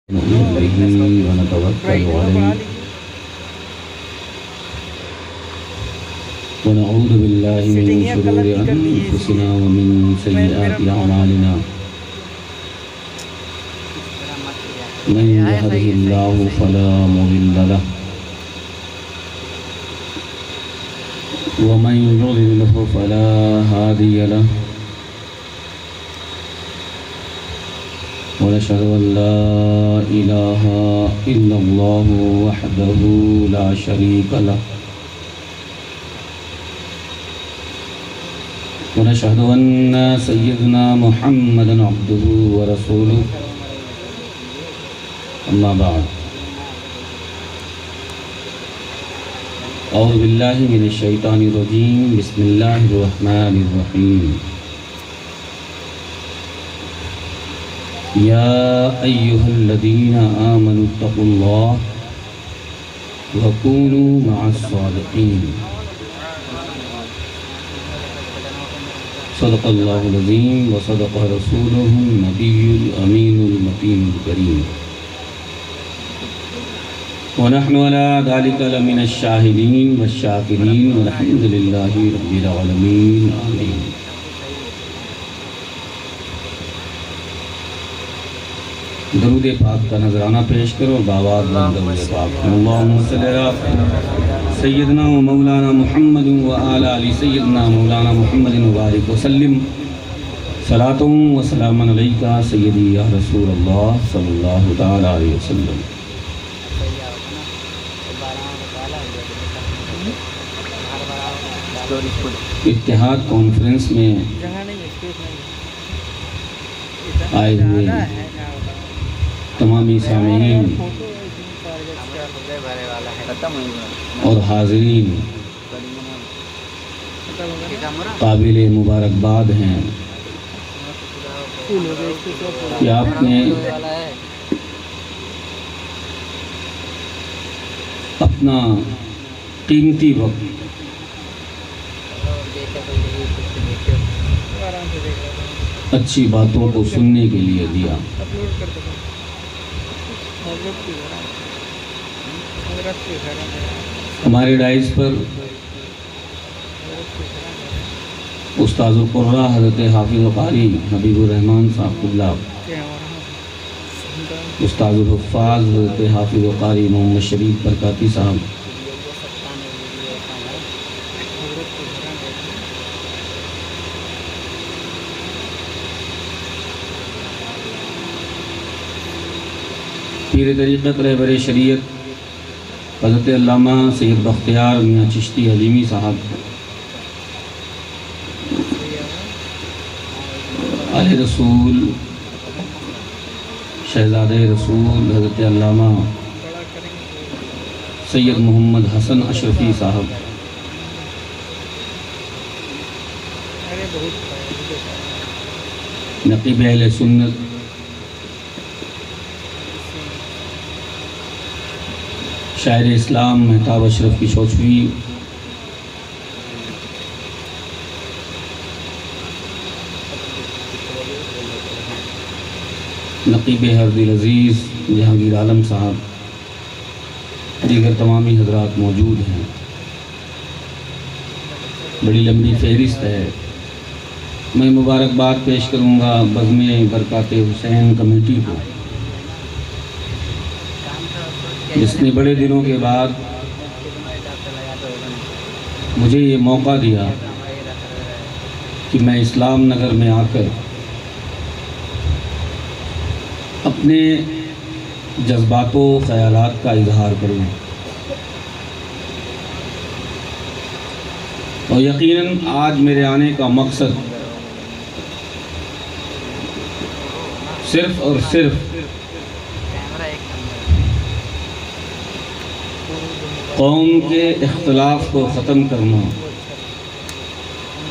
نؤمن به ونتوكل عليه ونعوذ بالله من شرور أنفسنا ومن سيئات أعمالنا من يهده الله فلا مضل له ومن يضلل فلا هادي له ونشهد أن لا إله إلا الله وحده لا شريك له ونشهد أن سيدنا محمدا عبده ورسوله أما بعد أعوذ بالله من الشيطان الرجيم بسم الله الرحمن الرحيم يا أيها الذين آمنوا اتقوا الله وكونوا مع الصادقين صدق الله العظيم وصدق رسوله النبي الأمين المتين الكريم ونحن على ذلك لمن الشاهدين والشاكرين والحمد لله رب العالمين آمين. درود پاک کا نذرانہ پیش کرو باواد بلند درود پاک اللہم صلی علی سیدنا و مولانا محمد و آل سیدنا مولانا محمد مبارک وسلم صلاۃ و سلام علیکہ سیدی یا رسول اللہ صلی اللہ تعالی علیہ وسلم. اتحاد کانفرنس میں آئے ہوئے تمامی سامعین اور حاضرین قابل مبارکباد ہیں کہ آپ نے اپنا قیمتی وقت اچھی باتوں کو سننے کے لیے دیا. ہمارے ڈائز پر استاذ القرآ حضرت حافظ قاری حبیب الرحمن صاحب قبلہ، استاذ الحفاظ حضرت حافظ قاری محمد شریف برکاتی صاحب، پیر طریقت رہبر شریعت حضرت علامہ سید بختیار میاں چشتی علیمی صاحب، آل رسول شہزادہ رسول حضرت علامہ سید محمد حسن اشرفی صاحب، نقیب اہل سنت شاعر اسلام مہتاب اشرف کشوچوی، نقیب ہردل عزیز جہانگیر عالم صاحب، دیگر تمامی حضرات موجود ہیں. بڑی لمبی فہرست ہے. میں مبارکباد پیش کروں گا بزم برکات حسین کمیٹی کو، جس نے بڑے دنوں کے بعد مجھے یہ موقع دیا کہ میں اسلام نگر میں آ کر اپنے جذبات و خیالات کا اظہار کروں. اور یقیناً آج میرے آنے کا مقصد صرف اور صرف قوم کے اختلاف کو ختم کرنا،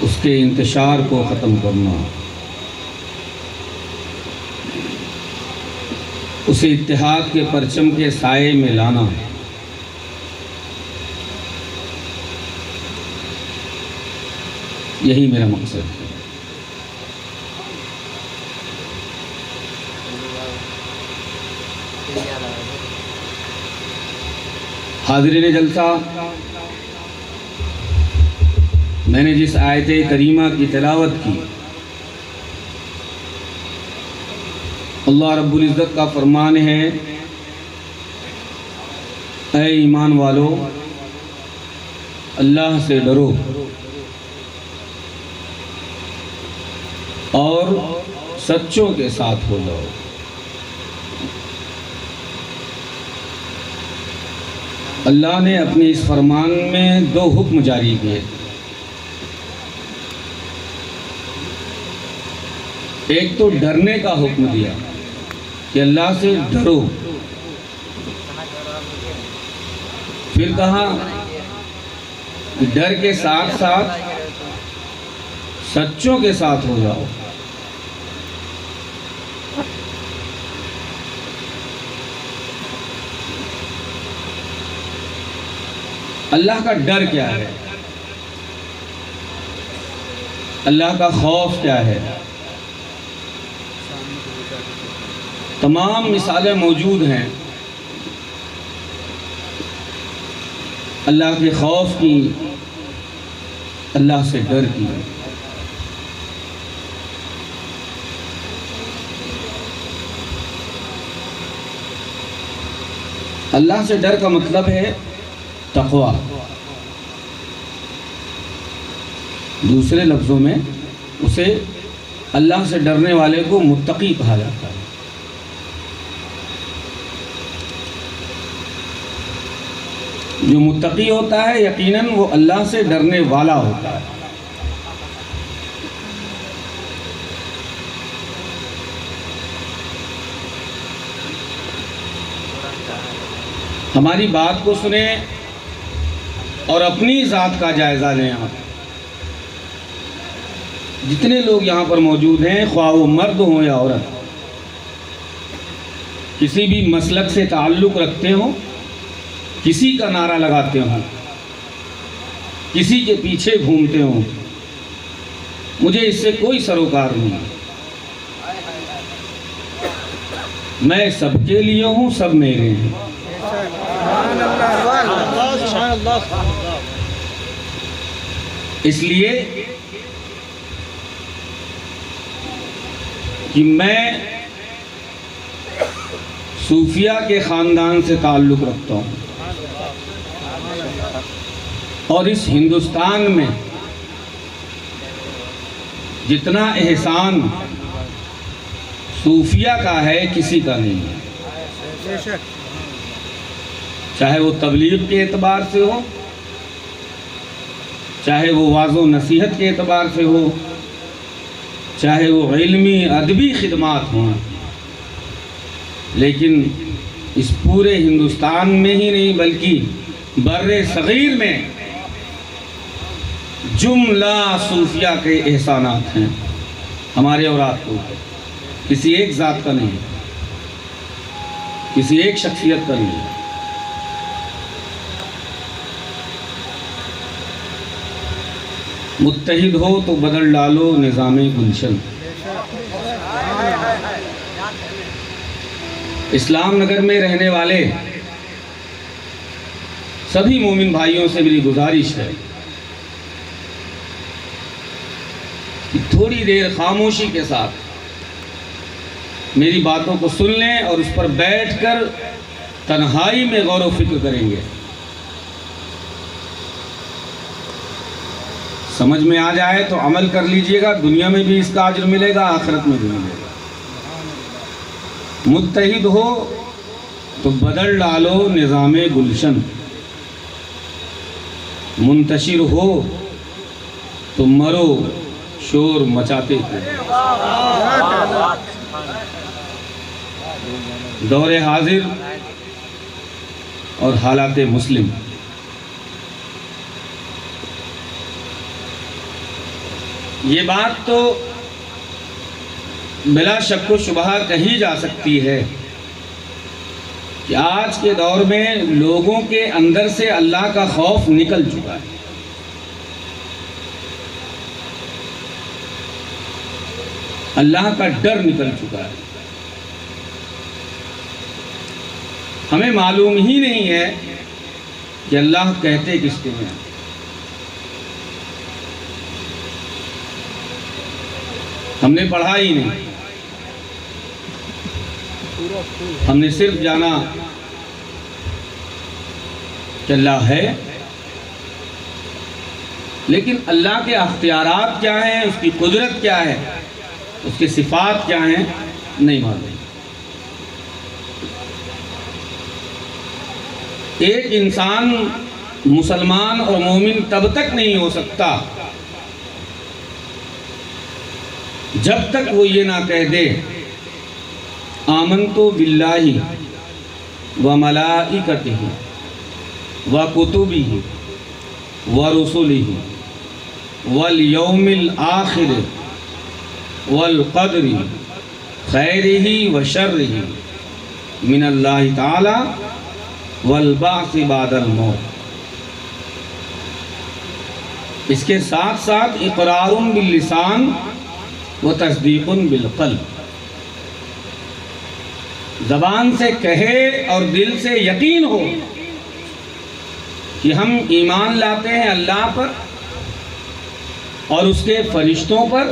اس کے انتشار کو ختم کرنا، اسے اتحاد کے پرچم کے سائے میں لانا، یہی میرا مقصد ہے. حاضرین جلسہ، میں نے جس آیت کریمہ کی تلاوت کی، اللہ رب العزت کا فرمان ہے، اے ایمان والو اللہ سے ڈرو اور سچوں کے ساتھ ہو جاؤ۔ اللہ نے اپنے اس فرمان میں 2 حکم جاری کیے۔ ایک تو ڈرنے کا حکم دیا کہ اللہ سے ڈرو، پھر کہا کہ ڈر کے ساتھ ساتھ سچوں کے ساتھ ہو جاؤ۔ اللہ کا ڈر کیا ہے؟ اللہ کا خوف کیا ہے؟ تمام مثالیں موجود ہیں اللہ کے خوف کی، اللہ سے ڈر کی۔ اللہ سے ڈر کا مطلب ہے تقویٰ، دوسرے لفظوں میں اسے اللہ سے ڈرنے والے کو متقی کہا جاتا ہے۔ جو متقی ہوتا ہے یقیناً وہ اللہ سے ڈرنے والا ہوتا ہے۔ ہماری بات کو سنیں اور اپنی ذات کا جائزہ لیں۔ آپ جتنے لوگ یہاں پر موجود ہیں، خواہ وہ مرد ہوں یا عورت، کسی بھی مسلک سے تعلق رکھتے ہوں، کسی کا نعرہ لگاتے ہوں، کسی کے پیچھے گھومتے ہوں، مجھے اس سے کوئی سروکار نہیں۔ میں سب کے لیے ہوں، سب میرے ہیں۔ اس لیے کہ میں صوفیہ کے خاندان سے تعلق رکھتا ہوں، اور اس ہندوستان میں جتنا احسان صوفیہ کا ہے کسی کا نہیں ہے، چاہے وہ تبلیغ کے اعتبار سے ہو، چاہے وہ واعظ و نصیحت کے اعتبار سے ہو، چاہے وہ علمی ادبی خدمات ہوں۔ لیکن اس پورے ہندوستان میں ہی نہیں بلکہ بر صغیر میں جملہ صوفیہ کے احسانات ہیں ہمارے اور آپ کو، کسی ایک ذات کا نہیں، کسی ایک شخصیت کا نہیں۔ متحد ہو تو بدل ڈالو نظام گلشن۔ اسلام نگر میں رہنے والے سبھی مومن بھائیوں سے میری گزارش ہے کہ تھوڑی دیر خاموشی کے ساتھ میری باتوں کو سن لیں اور اس پر بیٹھ کر تنہائی میں غور و فکر کریں گے۔ سمجھ میں آ جائے تو عمل کر لیجئے گا، دنیا میں بھی اس کا اجر ملے گا، آخرت میں بھی ملے گا۔ متحد ہو تو بدل ڈالو نظام گلشن، منتشر ہو تو مرو شور مچاتے تھے۔ دور حاضر اور حالات مسلم، یہ بات تو بلا شک و شبہ کہی جا سکتی ہے کہ آج کے دور میں لوگوں کے اندر سے اللہ کا خوف نکل چکا ہے۔ اللہ کا ڈر نکل چکا ہے۔ ہمیں معلوم ہی نہیں ہے کہ اللہ کہتے کس کو ہیں۔ ہم نے پڑھا ہی نہیں، ہم نے صرف جانا کہ اللہ ہے، لیکن اللہ کے اختیارات کیا ہیں، اس کی قدرت کیا ہے، اس کی صفات کیا ہیں، نہیں معلوم۔ ایک انسان مسلمان اور مومن تب تک نہیں ہو سکتا جب تک وہ یہ نہ کہہ دے آمنتو باللہ و ملائکتہ و کتبہ و رسلہ والیوم الآخر والقدر خیرہ و شرہ من اللہ تعالی والبعث بعد الموت۔ اس کے ساتھ ساتھ اقرار باللسان و تصدیق بالقلب، زبان سے کہے اور دل سے یقین ہو کہ ہم ایمان لاتے ہیں اللہ پر اور اس کے فرشتوں پر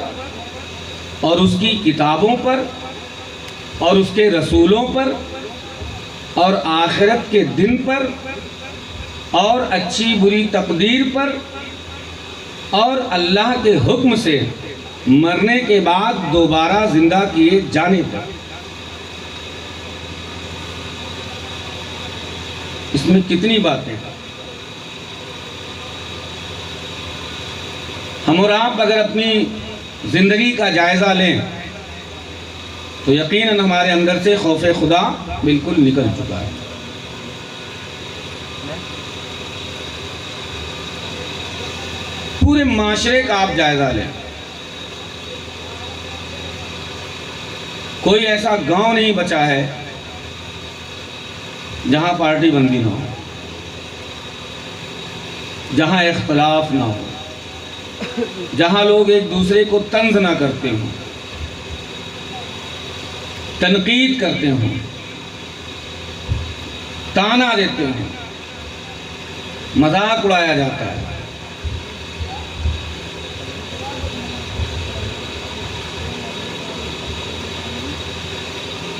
اور اس کی کتابوں پر اور اس کے رسولوں پر اور آخرت کے دن پر اور اچھی بری تقدیر پر اور اللہ کے حکم سے مرنے کے بعد دوبارہ زندہ کیے جانے پر۔ اس میں کتنی باتیں، ہم اور آپ اگر اپنی زندگی کا جائزہ لیں تو یقیناً ہمارے اندر سے خوف خدا بالکل نکل چکا ہے۔ پورے معاشرے کا آپ جائزہ لیں، کوئی ایسا گاؤں نہیں بچا ہے جہاں پارٹی بندی نہ ہو، جہاں اختلاف نہ ہو، جہاں لوگ ایک دوسرے کو طنز نہ کرتے ہوں، تنقید کرتے ہوں، تانا دیتے ہوں، مذاق اڑایا جاتا ہے۔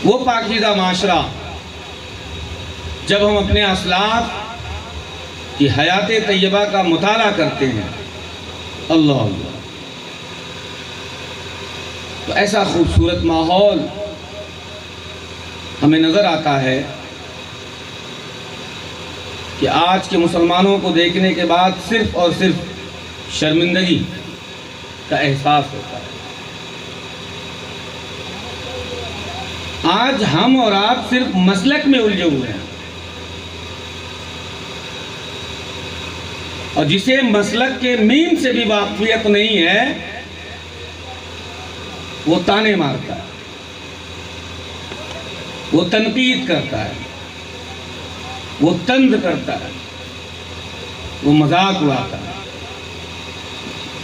وہ پاکیزہ معاشرہ جب ہم اپنے اسلاف کی حیات طیبہ کا مطالعہ کرتے ہیں، اللہ اللہ، تو ایسا خوبصورت ماحول ہمیں نظر آتا ہے کہ آج کے مسلمانوں کو دیکھنے کے بعد صرف اور صرف شرمندگی کا احساس ہوتا ہے۔ آج ہم اور آپ صرف مسلک میں الجھے ہوئے ہیں، اور جسے مسلک کے مین سے بھی واقفیت نہیں ہے وہ تانے مارتا ہے، وہ تنقید کرتا ہے، وہ طنز کرتا ہے، وہ مذاق اڑاتا ہے۔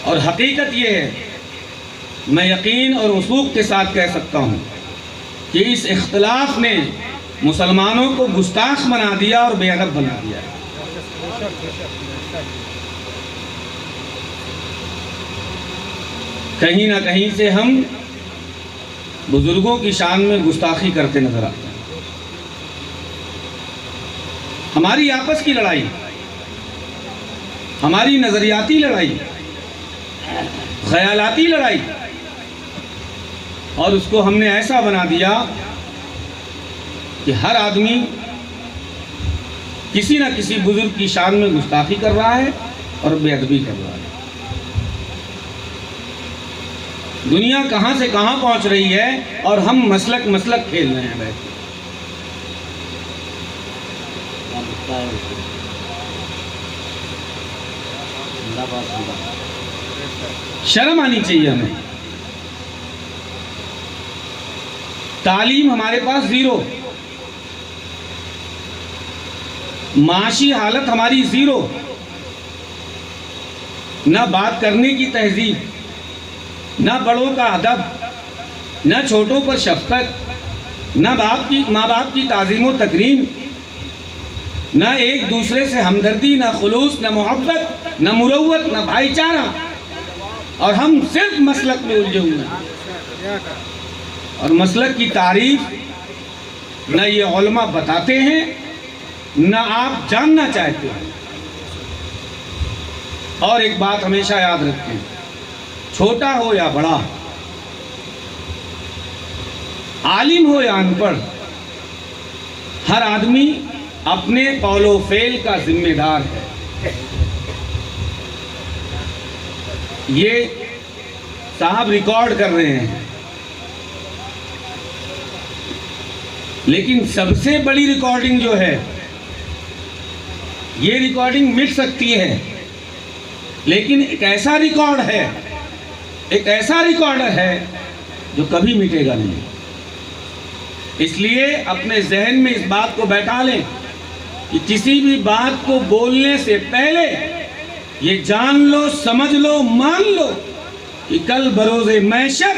اور حقیقت یہ ہے، میں یقین اور وثوق کے ساتھ کہہ سکتا ہوں کہ اس اختلاف نے مسلمانوں کو گستاخ بنا دیا اور بے ادب بنا دیا۔ کہیں نہ کہیں سے ہم بزرگوں کی شان میں گستاخی کرتے نظر آتے ہیں۔ ہماری آپس کی لڑائی، ہماری نظریاتی لڑائی، خیالاتی لڑائی، اور اس کو ہم نے ایسا بنا دیا کہ ہر آدمی کسی نہ کسی بزرگ کی شان میں گستاخی کر رہا ہے اور بے ادبی کر رہا ہے۔ دنیا کہاں سے کہاں پہنچ رہی ہے اور ہم مسلک کھیل رہے ہیں بیٹھ کے۔ شرم آنی چاہیے ہمیں۔ تعلیم ہمارے پاس زیرو، معاشی حالت ہماری زیرو، نہ بات کرنے کی تہذیب، نہ بڑوں کا ادب، نہ چھوٹوں پر شفقت، نہ ماں باپ کی تعظیم و تکریم، نہ ایک دوسرے سے ہمدردی، نہ خلوص، نہ محبت، نہ مروت، نہ بھائی چارہ، اور ہم صرف مسلک میں الجھے ہوئے ہیں۔ اور مسلک کی تعریف نہ یہ علماء بتاتے ہیں، نہ آپ جاننا چاہتے ہیں۔ اور ایک بات ہمیشہ یاد رکھیں، چھوٹا ہو یا بڑا، عالم ہو یا ان پڑھ، ہر آدمی اپنے قول و فعل کا ذمہ دار ہے۔ یہ صاحب ریکارڈ کر رہے ہیں، لیکن سب سے بڑی ریکارڈنگ جو ہے، یہ ریکارڈنگ مٹ سکتی ہے، لیکن ایک ایسا ریکارڈ ہے، ایک ایسا ریکارڈر ہے جو کبھی مٹے گا نہیں۔ اس لیے اپنے ذہن میں اس بات کو بیٹھا لیں کہ کسی بھی بات کو بولنے سے پہلے یہ جان لو، سمجھ لو، مان لو کہ کل بروز محشر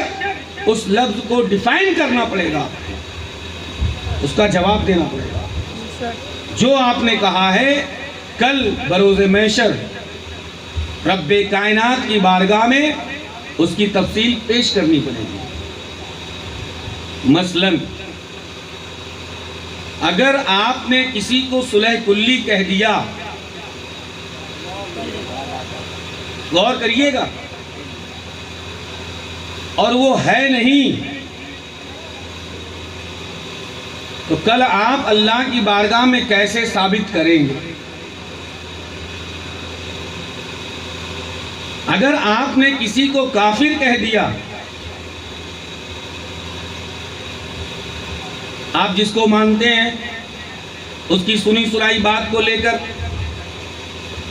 اس لفظ کو ڈیفائن کرنا پڑے گا، اس کا جواب دینا پڑے گا۔ جو آپ نے کہا ہے کل بروز محشر رب کائنات کی بارگاہ میں اس کی تفصیل پیش کرنی پڑے گی۔ مثلاً اگر آپ نے کسی کو صلح کلی کہہ دیا، غور کریے گا، اور وہ ہے نہیں، تو کل آپ اللہ کی بارگاہ میں کیسے ثابت کریں گے؟ اگر آپ نے کسی کو کافر کہہ دیا، آپ جس کو مانتے ہیں اس کی سنی سنائی بات کو لے کر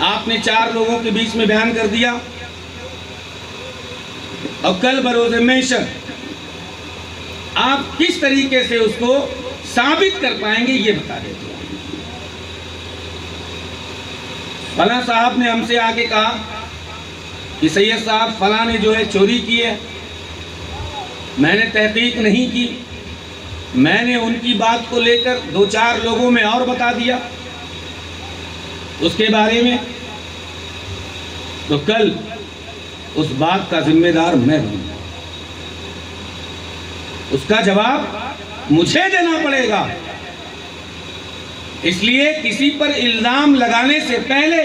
آپ نے 4 لوگوں کے بیچ میں بیان کر دیا، اور کل بروز محشر آپ کس طریقے سے اس کو ثابت کر پائیں گے، یہ بتا دیتے ہیں۔ فلاں صاحب نے ہم سے آ کے کہا کہ سید صاحب فلاں نے جو ہے چوری کی ہے، میں نے تحقیق نہیں کی، میں نے ان کی بات کو لے کر 2-4 لوگوں میں اور بتا دیا اس کے بارے میں، تو کل اس بات کا ذمہ دار میں ہوں، اس کا جواب مجھے دینا پڑے گا۔ اس لیے کسی پر الزام لگانے سے پہلے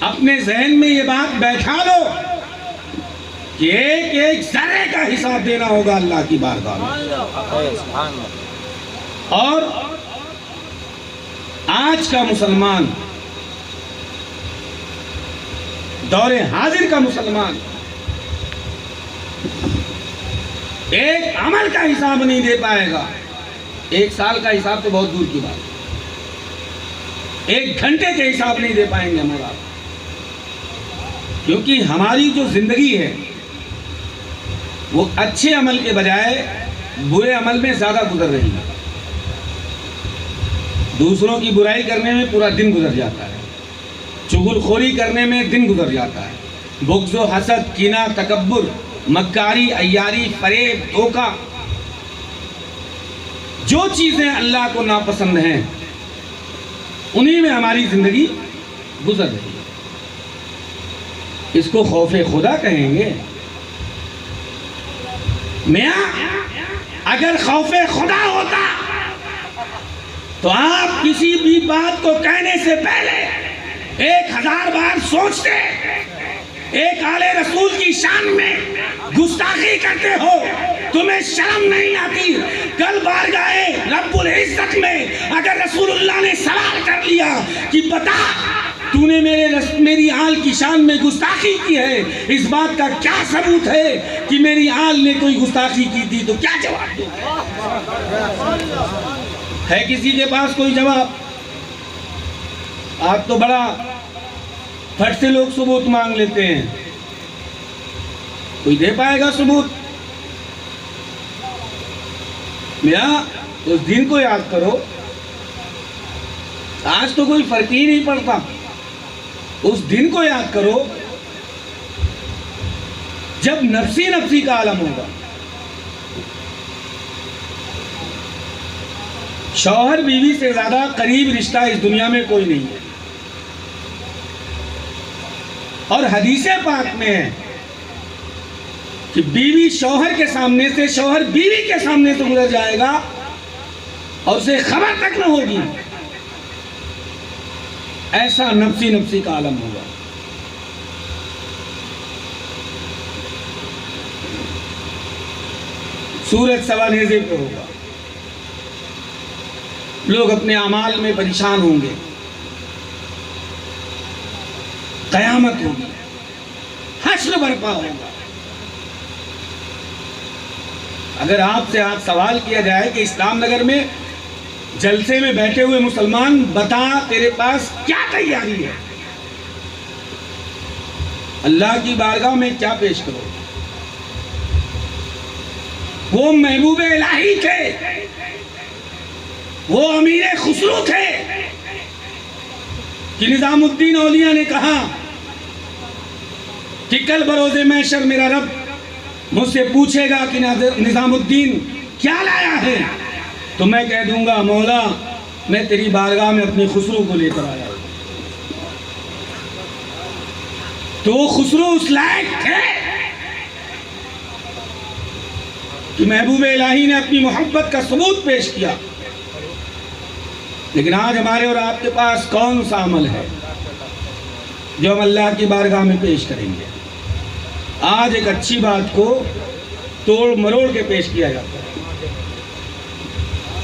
اپنے ذہن میں یہ بات بیٹھا لو کہ ایک ایک ذرے کا حساب دینا ہوگا اللہ کی بارگاہ میں۔ اور آج کا مسلمان، دور حاضر کا مسلمان، ایک عمل کا حساب نہیں دے پائے گا، 1 سال کا حساب تو بہت دور کی بات، 1 گھنٹے کے حساب نہیں دے پائیں گے ہمارا، کیونکہ ہماری جو زندگی ہے وہ اچھے عمل کے بجائے برے عمل میں زیادہ گزر رہی ہے۔ دوسروں کی برائی کرنے میں پورا دن گزر جاتا ہے، چغل خوری کرنے میں دن گزر جاتا ہے، بغض و حسد، کینہ، تکبر، مکاری، عیاری، فریب، دھوکہ، جو چیزیں اللہ کو ناپسند ہیں انہی میں ہماری زندگی گزر رہی ہے۔ اس کو خوف خدا کہیں گے؟ میاں اگر خوف خدا ہوتا تو آپ کسی بھی بات کو کہنے سے پہلے 1000 بار سوچتے۔ ایک آلِ رسول کی شان میں گستاخی کرتے ہو، تمہیں شرم نہیں آتی؟ کل بارگاہ رب العزت میں اگر رسول اللہ نے سوال کر لیا کہ بتا تو نے میری آل کی شان میں گستاخی کی ہے، اس بات کا کیا ثبوت ہے کہ میری آل نے کوئی گستاخی کی تھی، تو کیا جواب دو؟ ہے کسی کے پاس کوئی جواب؟ آپ تو بڑا پھٹ سے لوگ ثبوت مانگ لیتے ہیں، کوئی دے پائے گا ثبوت؟ میاں اس دن کو یاد کرو، آج تو کوئی فرق ہی نہیں پڑتا، اس دن کو یاد کرو جب نفسی نفسی کا عالم ہوگا، شوہر بیوی سے زیادہ قریب رشتہ اس دنیا میں کوئی نہیں ہے، اور حدیث پاک میں ہے کہ بیوی شوہر کے سامنے سے، شوہر بیوی کے سامنے سے گزر جائے گا اور اسے خبر تک نہ ہوگی، ایسا نفسی نفسی کا عالم ہوگا۔ سورج سوا نیزے پہ ہوگا، لوگ اپنے اعمال میں پریشان ہوں گے، قیامت ہوگی، حشر برپا ہوگا۔ اگر آپ سے آج سوال کیا جائے کہ اسلام نگر میں جلسے میں بیٹھے ہوئے مسلمان، بتا تیرے پاس کیا تیاری ہے، اللہ کی بارگاہ میں کیا پیش کرو؟ وہ محبوب الہی تھے، وہ امیر خسرو تھے کہ نظام الدین اولیاء نے کہا کہ کل بروز محشر میرا رب مجھ سے پوچھے گا کہ نظام الدین کیا لایا ہے، تو میں کہہ دوں گا مولا میں تیری بارگاہ میں اپنی خسرو کو لے کر آیا ہوں۔ تو وہ خسرو اس لائق تھے کہ محبوب الہی نے اپنی محبت کا ثبوت پیش کیا۔ لیکن آج ہمارے اور آپ کے پاس کون سا عمل ہے جو ہم اللہ کی بارگاہ میں پیش کریں گے؟ آج ایک اچھی بات کو توڑ مروڑ کے پیش کیا جاتا ہے،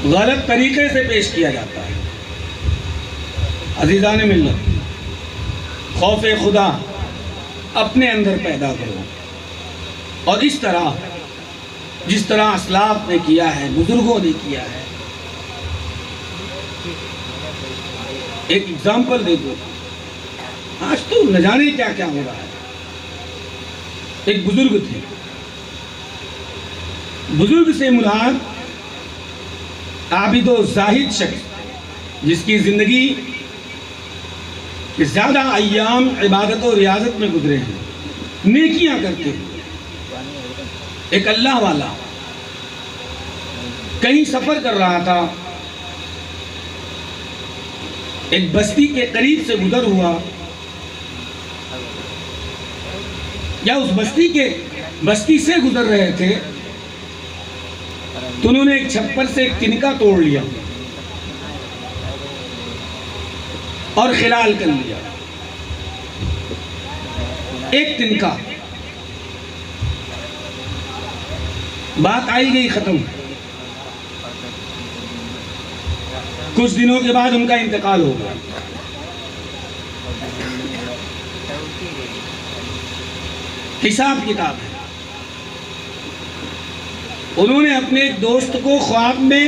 غلط طریقے سے پیش کیا جاتا ہے۔ عزیزان ملت، خوف خدا اپنے اندر پیدا کرو، اور اس طرح جس طرح اسلاف نے کیا ہے، بزرگوں نے کیا ہے۔ ایک اگزامپل دے دو، آج تو نہ جانے کیا کیا ہو رہا ہے۔ ایک بزرگ تھے، بزرگ سے مراد عابد و زاہد شخص جس کی زندگی کے زیادہ ایام عبادت و ریاضت میں گزرے ہیں، نیکیاں کرتے ہیں۔ ایک اللہ والا کہیں سفر کر رہا تھا، ایک بستی کے قریب سے گزر ہوا، یا اس بستی سے گزر رہے تھے، تو انہوں نے ایک چھپر سے ایک تنکا توڑ لیا اور خلال کر لیا۔ ایک تنکا، بات آئی گئی ختم۔ کچھ دنوں کے بعد ان کا انتقال ہو گیا۔ حساب کتاب ہے۔ انہوں نے اپنے ایک دوست کو خواب میں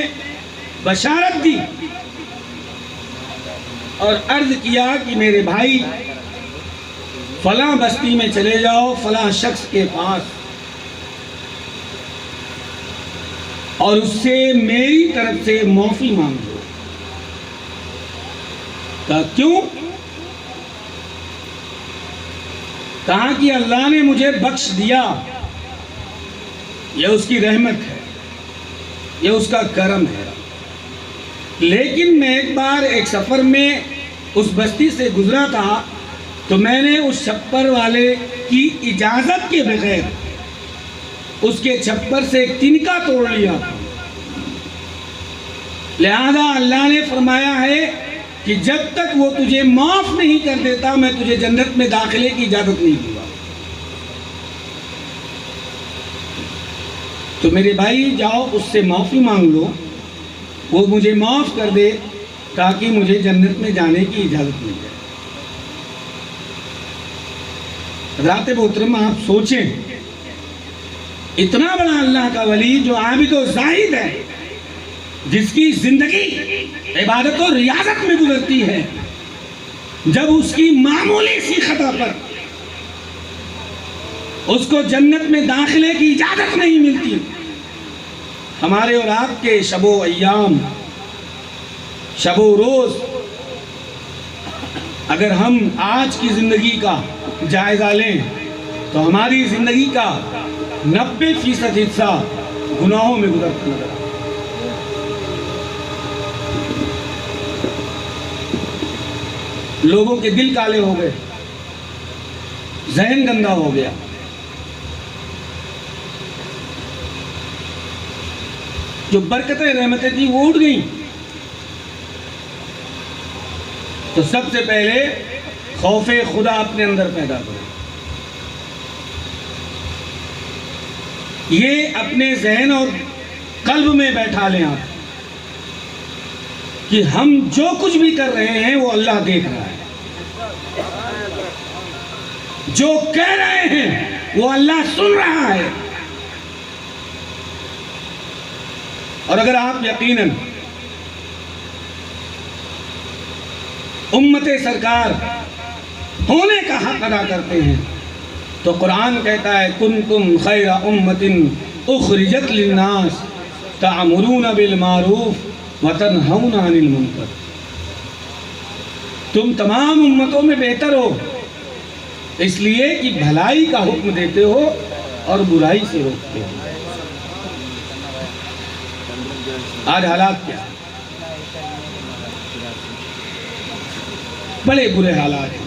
بشارت دی اور عرض کیا کہ میرے بھائی فلاں بستی میں چلے جاؤ فلاں شخص کے پاس، اور اس سے میری طرف سے معافی مانگو۔ کہا کیوں؟ کہا کہ اللہ نے مجھے بخش دیا، یہ اس کی رحمت ہے، یہ اس کا کرم ہے، لیکن میں ایک بار ایک سفر میں اس بستی سے گزرا تھا، تو میں نے اس چھپر والے کی اجازت کے بغیر اس کے چھپر سے ایک تنکا توڑ لیا تھا، لہذا اللہ نے فرمایا ہے کہ جب تک وہ تجھے معاف نہیں کر دیتا میں تجھے جنت میں داخلے کی اجازت نہیں دوں گا۔ تو میرے بھائی جاؤ اس سے معافی مانگ لو، وہ مجھے معاف کر دے تاکہ مجھے جنت میں جانے کی اجازت مل جائے۔ حضرات محترم آپ سوچیں، اتنا بڑا اللہ کا ولی جو عابد و زاہد ہے، جس کی زندگی عبادت و ریاضت میں گزرتی ہے، جب اس کی معمولی سی خطا پر اس کو جنت میں داخلے کی اجازت نہیں ملتی، ہمارے اور آپ کے شب و ایام، شب و روز، اگر ہم آج کی زندگی کا جائزہ لیں تو ہماری زندگی کا 90% حصہ گناہوں میں گزرتا نظر آتا ہے۔ لوگوں کے دل کالے ہو گئے، ذہن گندا ہو گیا، جو برکتیں رحمتیں تھیں وہ اٹھ گئیں۔ تو سب سے پہلے خوف خدا اپنے اندر پیدا کرو، یہ اپنے ذہن اور قلب میں بیٹھا لیں آپ کہ ہم جو کچھ بھی کر رہے ہیں وہ اللہ دیکھ رہا ہے، جو کہہ رہے ہیں وہ اللہ سن رہا ہے۔ اور اگر آپ یقیناً امت سرکار ہونے کا حق ادا کرتے ہیں تو قرآن کہتا ہے کنتم خیر امت اخرجت للناس تعمرون بالمعروف وتنہون عن المنکر، تم تمام امتوں میں بہتر ہو اس لیے کہ بھلائی کا حکم دیتے ہو اور برائی سے روکتے ہو۔ آج حالات کیا؟ بڑے برے حالات ہیں،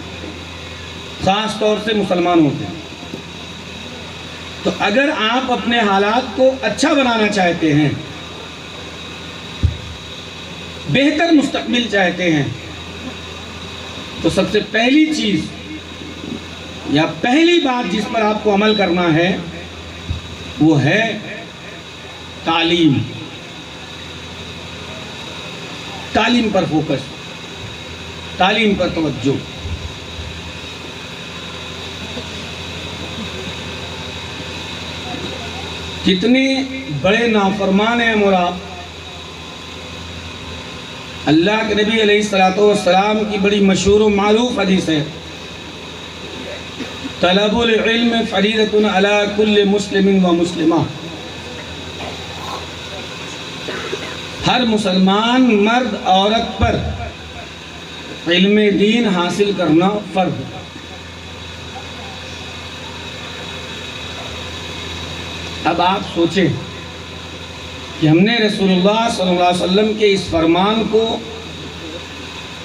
خاص طور سے مسلمانوں کے۔ تو اگر آپ اپنے حالات کو اچھا بنانا چاہتے ہیں، بہتر مستقبل چاہتے ہیں، تو سب سے پہلی چیز یا پہلی بات جس پر آپ کو عمل کرنا ہے وہ ہے تعلیم۔ تعلیم پر فوکس، تعلیم پر توجہ۔ کتنے بڑے نافرمان ہیں اور آپ، اللہ کے نبی علیہ السلام کی بڑی مشہور و معروف حدیث ہے، طلب العلم فریضۃ علی کل مسلم و مسلمہ، ہر مسلمان مرد عورت پر علم دین حاصل کرنا فرض ہے۔ اب آپ سوچیں کہ ہم نے رسول اللہ صلی اللہ علیہ وسلم کے اس فرمان کو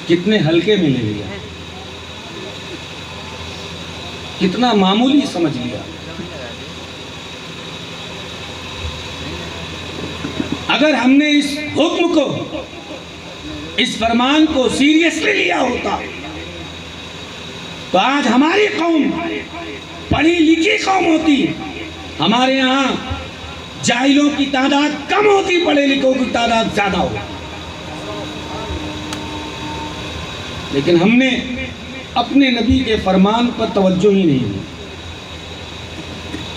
کتنے ہلکے میں لے لیا، کتنا معمولی سمجھ لیا۔ اگر ہم نے اس حکم کو، اس فرمان کو سیریسلی لیا ہوتا تو آج ہماری قوم پڑھی لکھی قوم ہوتی، ہمارے یہاں جاہلوں کی تعداد کم ہوتی، پڑھے لکھوں کی تعداد زیادہ ہوتی۔ لیکن ہم نے اپنے نبی کے فرمان پر توجہ ہی نہیں دی،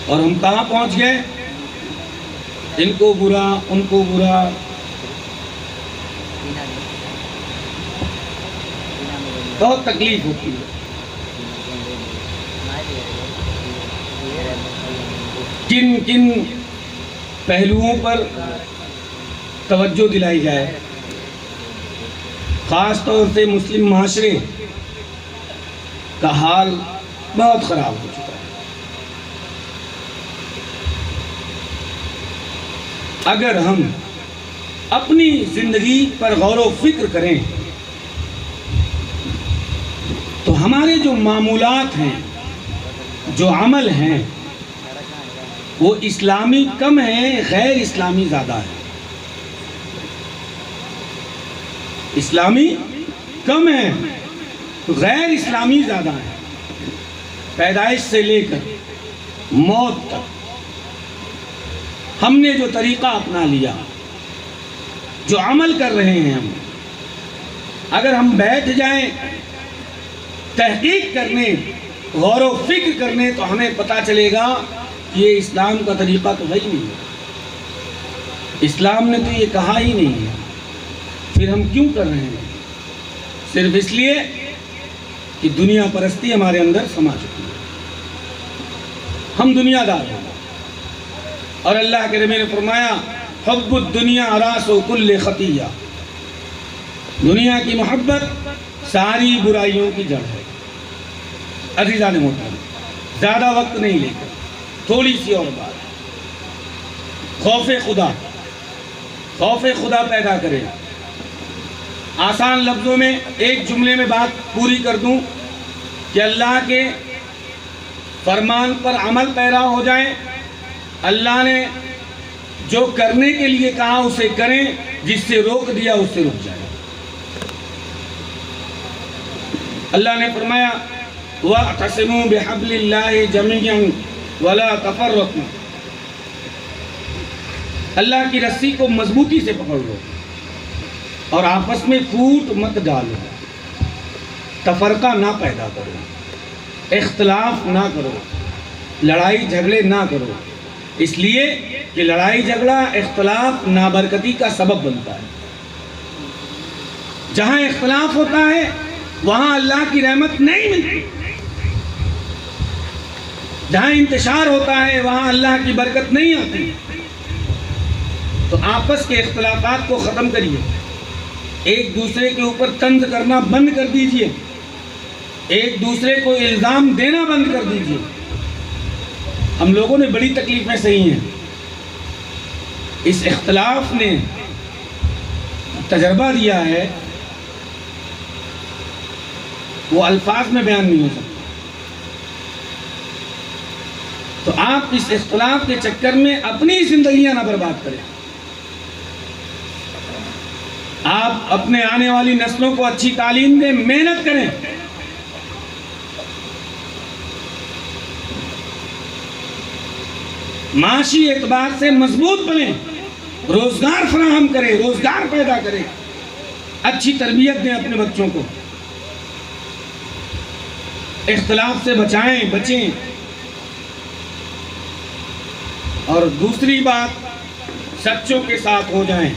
اور ہم کہاں پہنچ گئے؟ ان کو برا، ان کو برا۔ بہت تکلیف ہوتی ہے۔ کن کن پہلوؤں پر توجہ دلائی جائے؟ خاص طور سے مسلم معاشرے کا حال بہت خراب ہو چکا ہے۔ اگر ہم اپنی زندگی پر غور و فکر کریں تو ہمارے جو معمولات ہیں، جو عمل ہیں، وہ اسلامی کم ہیں، غیر اسلامی زیادہ ہے۔ اسلامی کم ہے، غیر اسلامی زیادہ ہے۔ پیدائش سے لے کر موت تک ہم نے جو طریقہ اپنا لیا، جو عمل کر رہے ہیں ہم، اگر ہم بیٹھ جائیں تحقیق کرنے، غور و فکر کرنے، تو ہمیں پتہ چلے گا کہ یہ اسلام کا طریقہ تو ہے ہی نہیں ہے، اسلام نے تو یہ کہا ہی نہیں ہے۔ پھر ہم کیوں کر رہے ہیں؟ صرف اس لیے کہ دنیا پرستی ہمارے اندر سما چکی ہے، ہم دنیا دار ہیں۔ اور اللہ کے نبی نے فرمایا حب الدنیا راس کل خطیہ، دنیا کی محبت ساری برائیوں کی جڑ ہے۔ عزیزان محترم، زیادہ وقت نہیں لے کر تھوڑی سی اور بات، خوف خدا، خوف خدا پیدا کرے، آسان لفظوں میں ایک جملے میں بات پوری کر دوں کہ اللہ کے فرمان پر عمل پیرا ہو جائیں، اللہ نے جو کرنے کے لیے کہا اسے کریں، جس سے روک دیا اس سے رک جائیں۔ اللہ نے فرمایا وَاعْتَصِمُوا بِحَبْلِ اللَّهِ جَمِيعًا وَلَا تَفَرَّقُوا، اللہ کی رسی کو مضبوطی سے پکڑ لو اور آپس میں پھوٹ مت ڈالو، تفرقہ نہ پیدا کرو، اختلاف نہ کرو، لڑائی جھگڑے نہ کرو، اس لیے کہ لڑائی جھگڑا اختلاف نابرکتی کا سبب بنتا ہے۔ جہاں اختلاف ہوتا ہے وہاں اللہ کی رحمت نہیں ملتی، جہاں انتشار ہوتا ہے وہاں اللہ کی برکت نہیں آتی۔ تو آپس کے اختلافات کو ختم کریے، ایک دوسرے کے اوپر طنز کرنا بند کر دیجئے، ایک دوسرے کو الزام دینا بند کر دیجئے۔ ہم لوگوں نے بڑی تکلیفیں سہی ہیں، اس اختلاف نے تجربہ دیا ہے، وہ الفاظ میں بیان نہیں ہو سکتا۔ تو آپ اس اختلاف کے چکر میں اپنی زندگیاں نہ برباد کریں، آپ اپنے آنے والی نسلوں کو اچھی تعلیم دیں، محنت کریں۔ معاشی اعتبار سے مضبوط بنیں، روزگار فراہم کریں، روزگار پیدا کریں، اچھی تربیت دیں اپنے بچوں کو، اختلاف سے بچیں۔ اور دوسری بات، سچوں کے ساتھ ہو جائیں۔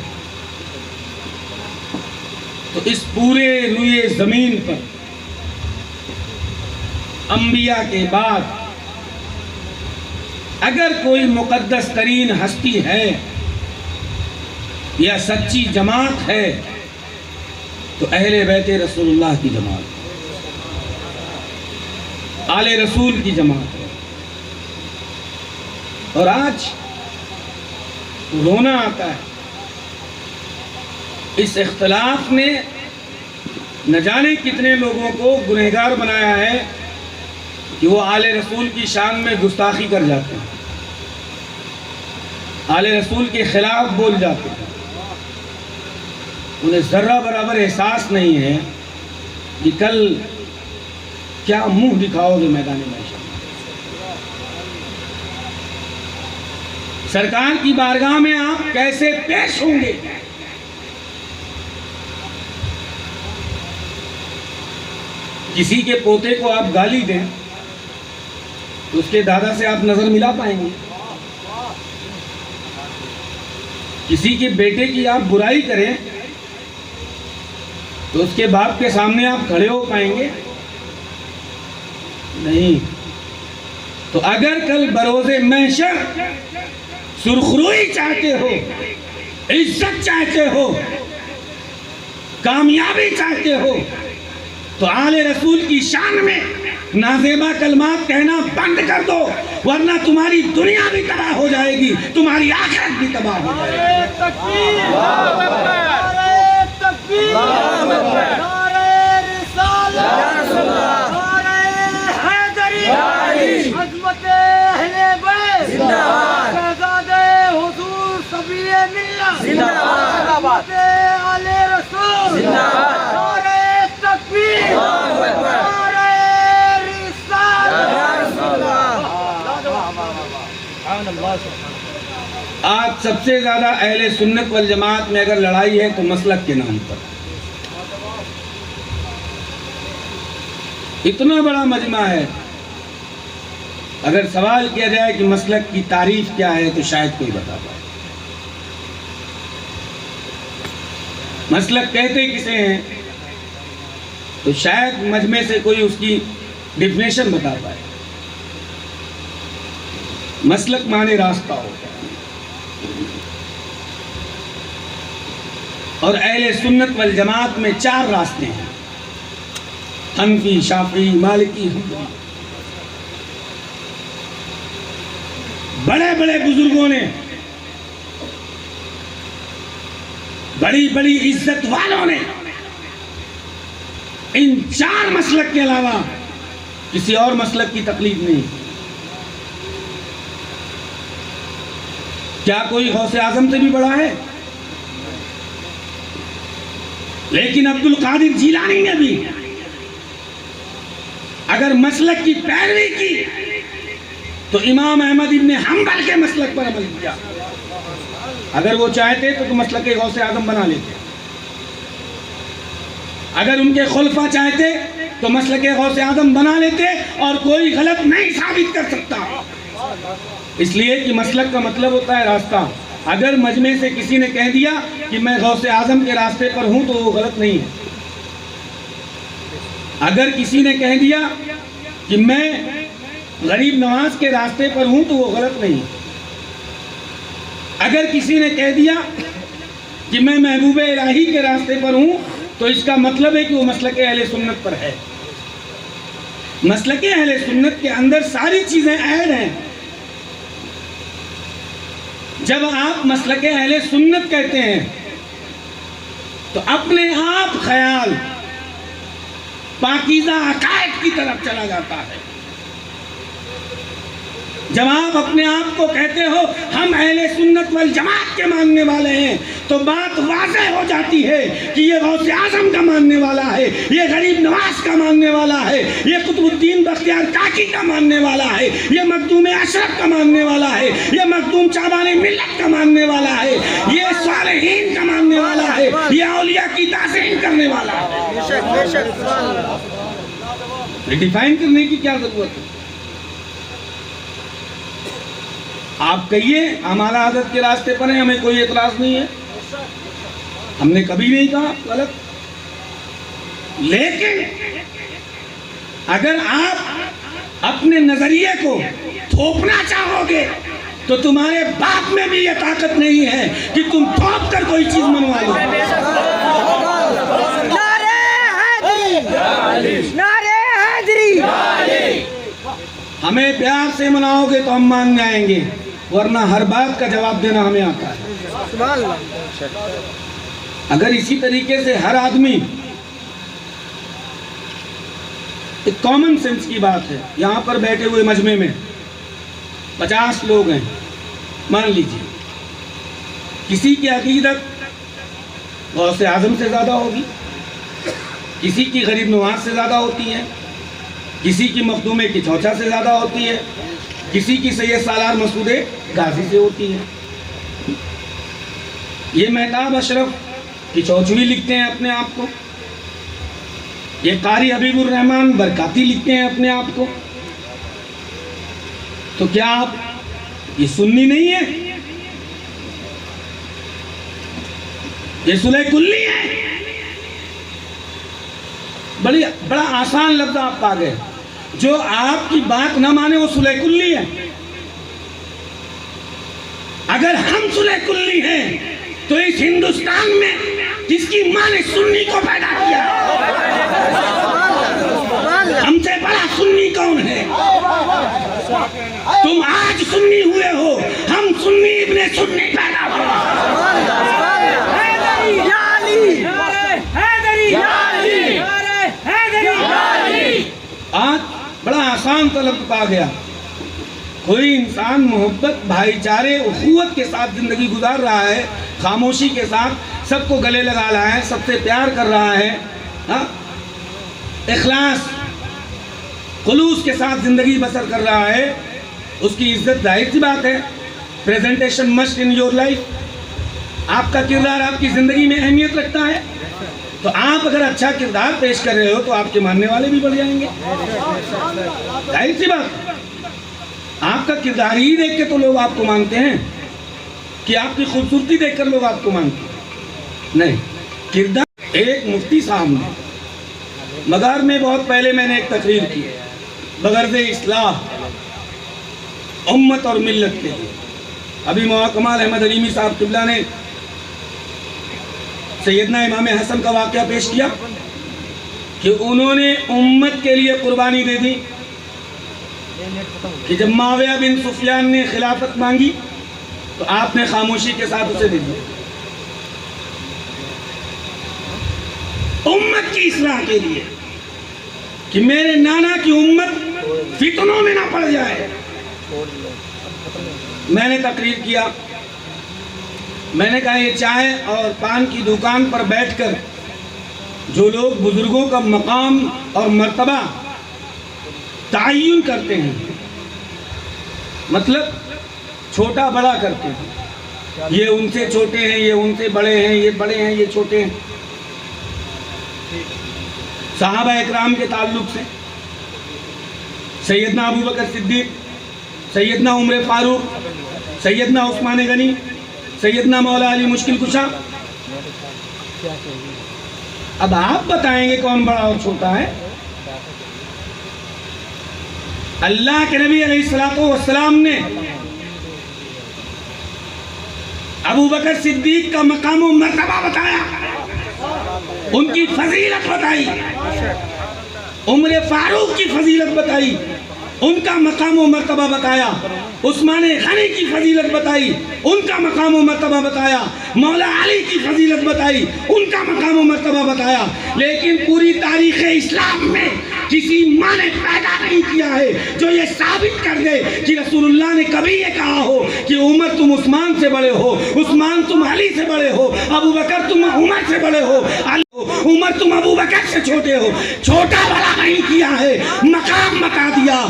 تو اس پورے روئے زمین پر انبیاء کے بعد اگر کوئی مقدس ترین ہستی ہے یا سچی جماعت ہے تو اہل بیت رسول اللہ کی جماعت، آل رسول کی جماعت ہے۔ اور آج رونا آتا ہے، اس اختلاف نے نہ جانے کتنے لوگوں کو گنہگار بنایا ہے کہ وہ آل رسول کی شان میں گستاخی کر جاتے ہیں، آل رسول کے خلاف بول جاتے ہیں۔ انہیں ذرہ برابر احساس نہیں ہے کہ کل کیا منہ دکھاؤ گے میدان معاشر میں۔ سرکار کی بارگاہ میں آپ کیسے پیش ہوں گے؟ کسی کے پوتے کو آپ گالی دیں تو اس کے دادا سے آپ نظر ملا پائیں گے؟ کسی کے بیٹے کی آپ برائی کریں تو اس کے باپ کے سامنے آپ کھڑے ہو پائیں گے؟ نہیں۔ تو اگر کل بروز محشر سرخروئی چاہتے ہو، عزت چاہتے ہو، کامیابی چاہتے ہو، تو آل رسول کی شان میں نازیبہ کلمات کہنا بند کر دو، ورنہ تمہاری دنیا بھی تباہ ہو جائے گی، تمہاری آخرت بھی تباہ ہو جائے گی۔ تکبیر، تکبیر، نعرہ رسالت، نعرہ حیدری، عظمت اہل بیت، شہزادہ حضور صفی ملت، عظمت آل رسول، نعرہ تکبیر، نعرہ آج سب سے زیادہ اہل سنت والجماعت میں اگر لڑائی ہے تو مسلک کے نام پر۔ اتنا بڑا مجمع ہے، اگر سوال کیا جائے کہ مسلک کی تعریف کیا ہے تو شاید کوئی بتا پائے۔ مسلک کہتے کسے ہیں تو شاید مجمع سے کوئی اس کی ڈیفینیشن بتا پائے۔ مسلک معنی راستہ ہوتا ہے، اور اہل سنت والجماعت میں 4 راستے ہیں، حنفی، شافعی، مالکی، حنبلی۔ بڑے بڑے بزرگوں نے، بڑی بڑی عزت والوں نے ان 4 مسلک کے علاوہ کسی اور مسلک کی تقلید نہیں۔ کیا کوئی غوث اعظم سے بھی بڑا ہے؟ لیکن عبد القادر جیلانی نے بھی اگر مسلک کی پیروی کی تو امام احمد ابن حنبل کے مسلک پر عمل کیا۔ اگر وہ چاہتے تو مسلک غوث اعظم بنا لیتے، اگر ان کے خلفاء چاہتے تو مسلک غوث اعظم بنا لیتے، اور کوئی غلط نہیں ثابت کر سکتا، اس لیے کہ مسلک کا مطلب ہوتا ہے راستہ۔ اگر مجمع سے کسی نے کہہ دیا کہ میں غوث اعظم کے راستے پر ہوں تو وہ غلط نہیں ہے۔ اگر کسی نے کہہ دیا کہ میں غریب نواز کے راستے پر ہوں تو وہ غلط نہیں ہے۔ اگر کسی نے کہہ دیا کہ میں محبوب الہی کے راستے پر ہوں تو اس کا مطلب ہے کہ وہ مسلک اہل سنت پر ہے۔ مسلک اہل سنت کے اندر ساری چیزیں ایڈ ہیں۔ جب آپ مسلک اہل سنت کہتے ہیں تو اپنے آپ خیال پاکیزہ عقائد کی طرف چلا جاتا ہے۔ جب آپ اپنے آپ کو کہتے ہو ہم اہل سنت والجماعت کے ماننے والے ہیں تو بات واضح ہو جاتی ہے کہ یہ غوث اعظم کا ماننے والا ہے، یہ غریب نواز کا ماننے والا ہے، یہ قطب الدین بختیار کاکی کا ماننے والا ہے، یہ مخدوم اشرف کا ماننے والا ہے، یہ مخدوم چابان ملت کا ماننے والا ہے، یہ صالحین کا ماننے والا ہے، یہ اولیاء کی تعظیم کرنے والا ہے۔ ڈیفائن کرنے کی کیا ضرورت ہے؟ آپ کہیے ہم اعلیٰ حضرت کے راستے پر ہیں، ہمیں کوئی اعتراض نہیں ہے، ہم نے کبھی نہیں کہا غلط۔ لیکن اگر آپ اپنے نظریے کو تھوپنا چاہو گے تو تمہارے باپ میں بھی یہ طاقت نہیں ہے کہ تم تھوپ کر کوئی چیز منوا لو۔ نعرے حیدری! ہمیں پیار سے مناؤ گے تو ہم مان جائیں گے، ورنہ ہر بات کا جواب دینا ہمیں آتا ہے۔ اگر اسی طریقے سے ہر آدمی، ایک کامن سینس کی بات ہے، یہاں پر بیٹھے ہوئے مجمع میں 50 لوگ ہیں، مان لیجئے کسی کی عقیدت غوث اعظم سے زیادہ ہوگی، کسی کی غریب نواز سے زیادہ ہوتی ہے، کسی کی مخدوم کی چوچا سے زیادہ ہوتی ہے، کسی کی سید سالار مسعود غازی سے ہوتی ہے۔ یہ مہتاب اشرف کی چوچوی لکھتے ہیں اپنے آپ کو، یہ قاری حبیب الرحمن برکاتی لکھتے ہیں اپنے آپ کو، تو کیا آپ یہ سنی نہیں ہے؟ یہ صلح کلی ہے؟ بڑا آسان لفظ آپ پا گئے، جو آپ کی بات نہ مانے وہ صلح کلی ہے۔ اگر ہم صلح کلی ہیں تو اس ہندوستان میں جس کی ماں نے سنی کو پیدا کیا، ہم سے بڑا سنی کون ہے؟ تم آج سنی ہوئے ہو، ہم سنی ابن سنی پیدا ہوئے۔ آج بڑا آسان طلب پا گیا، کوئی انسان محبت، بھائی چارے، اخوت کے ساتھ زندگی گزار رہا ہے، خاموشی کے ساتھ سب کو گلے لگا رہا ہے، سب سے پیار کر رہا ہے، اخلاص خلوص کے ساتھ زندگی بسر کر رہا ہے، اس کی عزت ظاہر سی بات ہے۔ Presentation must in your life, آپ کا کردار آپ کی زندگی میں اہمیت رکھتا ہے، تو آپ اگر اچھا کردار پیش کر رہے ہو تو آپ کے ماننے والے بھی بڑھ جائیں گے، ظاہر سی بات۔ آپ کا کردار ہی دیکھ کے تو لوگ آپ کو مانتے ہیں، کہ آپ کی خوبصورتی دیکھ کر لوگ آپ کو مانتے ہیں، نہیں، کردار۔ ایک مفتی صاحب نے مغار میں بہت پہلے میں نے ایک تقریر کی بغرض اصلاح امت اور ملت کے لیے، ابھی کمال احمد علیمی صاحب قبلہ نے سیدنا امام حسن کا واقعہ پیش کیا کہ انہوں نے امت کے لیے قربانی دے دی، کہ جب معاویہ بن سفیان نے خلافت مانگی تو آپ نے خاموشی کے ساتھ اسے دے دی۔ امت کی اصلاح کے لیے کہ میرے نانا کی امت فتنوں میں نہ پڑ جائے. میں نے تقریر کیا, میں نے کہا یہ چائے اور پان کی دکان پر بیٹھ کر جو لوگ بزرگوں کا مقام اور مرتبہ تعین کرتے ہیں, مطلب چھوٹا بڑا کرتے ہیں, یہ ان سے چھوٹے ہیں, یہ ان سے بڑے ہیں, یہ بڑے ہیں, یہ چھوٹے ہیں, صحابہ اکرام کے تعلق سے سیدنا ابو بکر صدیق, سیدنا عمر فاروق, سیدنا عثمان غنی, سیدنا مولا علی مشکل کشا. اب آپ بتائیں گے کون بڑا اور چھوٹا ہے؟ اللہ کے نبی علیہ السلام نے ابو بکر صدیق کا مقام و مرتبہ بتایا, ان کی فضیلت بتائی, عمر فاروق کی فضیلت بتائی, ان کا مقام و مرتبہ بتایا, عثمان غنی کی فضیلت بتائی, ان کا مقام و مرتبہ بتایا, مولا علی کی فضیلت بتائی, ان کا مقام و مرتبہ بتایا. لیکن پوری تاریخ اسلام میں کسی ماں نے پیدا نہیں کیا ہے جو یہ ثابت کر دے کہ رسول اللہ نے کبھی یہ کہا ہو کہ عمر تم عثمان سے بڑے ہو, عثمان تم علی سے بڑے ہو, ابو بکر تم عمر سے بڑے ہو, عمر تم ابو بکر سے چھوٹے ہو. چھوٹا بڑا نہیں کیا ہے, مقام بتا دیا.